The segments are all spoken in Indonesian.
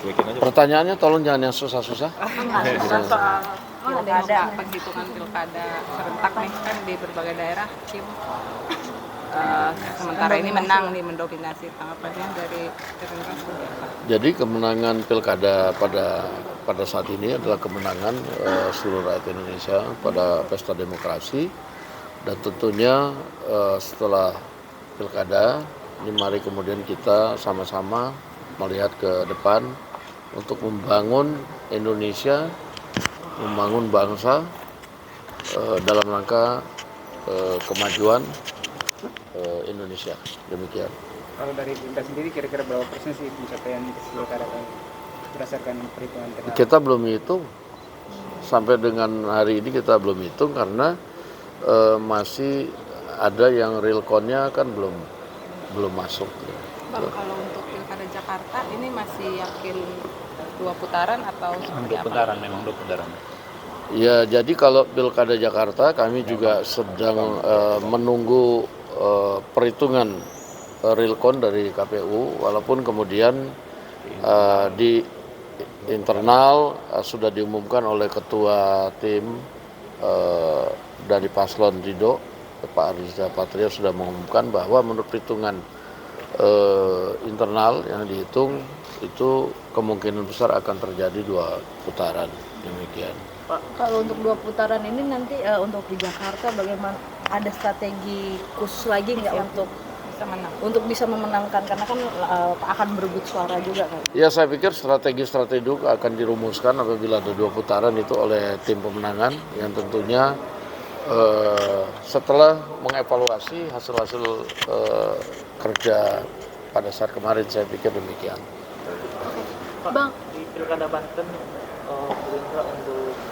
cuekin aja. Pertanyaannya tolong jangan yang susah-susah. Soal pilkada, penghitungan pilkada serentak nih kan di berbagai daerah, Kim. Sementara ini menang nih, mendominasi. Tanggapannya dari Gerindra seperti apa? Jadi kemenangan pilkada pada saat ini adalah kemenangan seluruh rakyat Indonesia pada pesta demokrasi, dan tentunya setelah pilkada ini mari kemudian kita sama-sama melihat ke depan untuk membangun Indonesia, membangun bangsa dalam rangka kemajuan Indonesia. Demikian. Kalau dari Gerindra sendiri kira-kira berapa persen sih pencapaian pilkada berdasarkan perhitungan internal? Kita belum hitung, sampai dengan hari ini kita belum hitung karena masih ada yang real count-nya kan belum masuk. Bang, kalau untuk pilkada Jakarta ini masih yakin 2 putaran atau seperti apa? Memang 2 putaran. Ya, jadi kalau pilkada Jakarta kami juga sedang menunggu perhitungan real count dari KPU, walaupun kemudian di internal sudah diumumkan oleh ketua tim dari Paslon Ridho, Pak Riza Patria sudah mengumumkan bahwa menurut perhitungan internal yang dihitung itu kemungkinan besar akan terjadi 2 putaran. Demikian. Pak, kalau untuk 2 putaran ini nanti untuk di Jakarta bagaimana, ada strategi khusus lagi nggak untuk bisa memenangkan, karena kan akan berebut suara juga kan? Ya, saya pikir strategi-strategi itu akan dirumuskan apabila ada 2 putaran itu oleh tim pemenangan yang tentunya setelah mengevaluasi hasil-hasil kerja pada saat kemarin, saya pikir demikian. Bang, di Pilkada Banten Gerindra untuk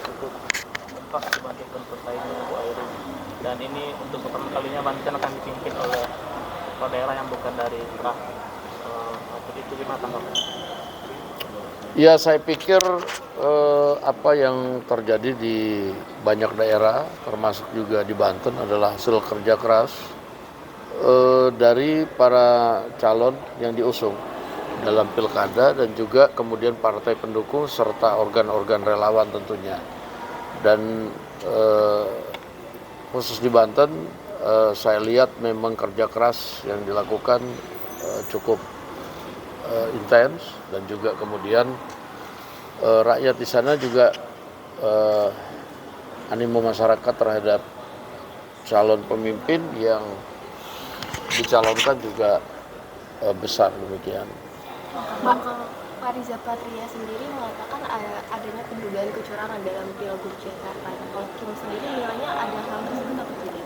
kompak sebagai pesaingnya Bu Airi, dan ini untuk pertama kalinya Banten akan dipimpin oleh kepala daerah yang bukan dari daerah. Itu gimana tanggapannya? Ya, saya pikir apa yang terjadi di banyak daerah, termasuk juga di Banten, adalah hasil kerja keras dari para calon yang diusung dalam pilkada dan juga kemudian partai pendukung serta organ-organ relawan tentunya. Dan khusus di Banten saya lihat memang kerja keras yang dilakukan cukup intens, dan juga kemudian rakyat di sana juga animo masyarakat terhadap calon pemimpin yang dicalonkan juga besar. Demikian. Bang, kalau Pak Riza Patria sendiri mengatakan adanya pendugaan kecurangan dalam Pilgub Jakarta. Kalau Kim sendiri nilainya ada hal tersebut atau tidak?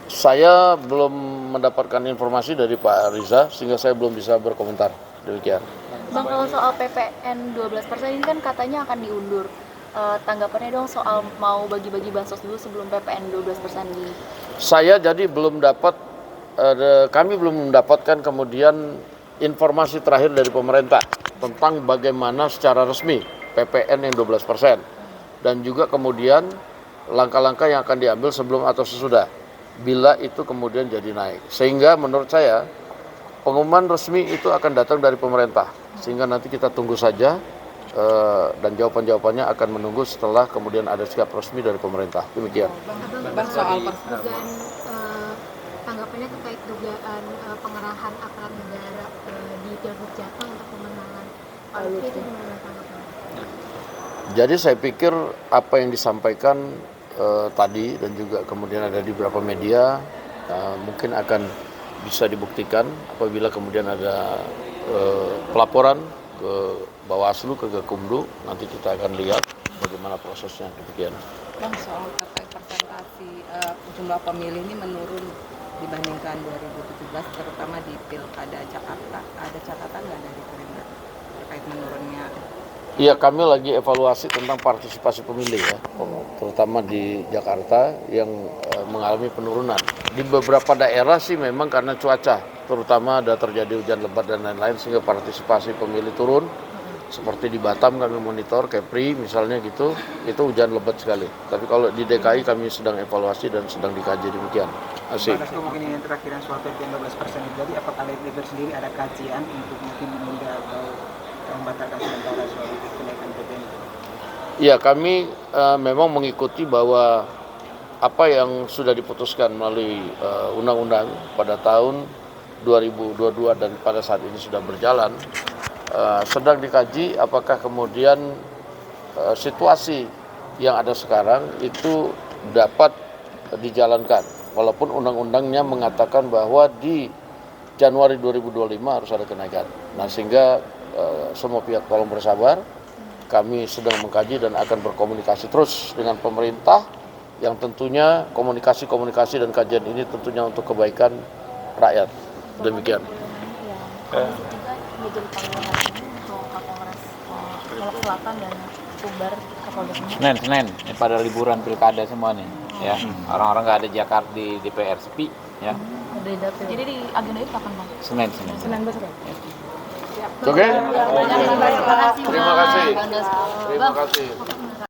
Saya belum mendapatkan informasi dari Pak Riza sehingga saya belum bisa berkomentar. Demikian. Bang, kalau soal PPN 12% ini kan katanya akan diundur. Tanggapannya dong soal mau bagi-bagi bansos dulu sebelum PPN 12% ini. Saya jadi belum dapat, kami belum mendapatkan kemudian informasi terakhir dari pemerintah tentang bagaimana secara resmi PPN yang 12%, dan juga kemudian langkah-langkah yang akan diambil sebelum atau sesudah bila itu kemudian jadi naik. Sehingga menurut saya pengumuman resmi itu akan datang dari pemerintah, sehingga nanti kita tunggu saja dan jawaban-jawabannya akan menunggu setelah kemudian ada sikap resmi dari pemerintah. Demikian. Bang, soal dugaan tanggapannya terkait dugaan pengerahan aparat negara di Pilgub Jateng untuk pemenangan. Itu gimana tanggapannya? Jadi saya pikir apa yang disampaikan tadi dan juga kemudian ada di beberapa media mungkin akan bisa dibuktikan apabila kemudian ada pelaporan ke Bawaslu, ke Gakumdu, nanti kita akan lihat bagaimana prosesnya. Demikian. Bang, soal terkait persentase jumlah pemilih ini menurun dibandingkan 2017, terutama di Pilkada Jakarta. Ada catatan nggak dari Gerindra terkait menurunnya? Iya, kami lagi evaluasi tentang partisipasi pemilih ya, terutama di Jakarta yang mengalami penurunan. Di beberapa daerah sih memang karena cuaca, terutama ada terjadi hujan lebat dan lain-lain sehingga partisipasi pemilih turun. Seperti di Batam kami monitor, Kepri misalnya gitu, itu hujan lebat sekali. Tapi kalau di DKI kami sedang evaluasi dan sedang dikaji. Demikian. Asik. Batas kemungkinan yang terakhir yang soal PPN 12% itu, jadi apakah Lever sendiri ada kajian untuk mungkin menunda atau membatalkan sementara soal kenaikan BBM? Ya, kami memang mengikuti bahwa apa yang sudah diputuskan melalui undang-undang pada tahun 2022 dan pada saat ini sudah berjalan, sedang dikaji apakah kemudian situasi yang ada sekarang itu dapat dijalankan. Walaupun undang-undangnya mengatakan bahwa di Januari 2025 harus ada kenaikan. Nah, sehingga semua pihak tolong bersabar. Kami sedang mengkaji dan akan berkomunikasi terus dengan pemerintah yang tentunya komunikasi dan kajian ini tentunya untuk kebaikan rakyat. Demikian. Komisi 3 menjadi panggilan ini untuk Kapolres Lombok Selatan dan Sumbar Kapolda Sumbar. Senin pada liburan pilkada semua nih ya, orang-orang nggak ada Jakarta di DPR sepi ya. Jadi di agenda itu kapan Bang? Senin besok ya? Oke? Terima kasih. Terima kasih. Terima kasih.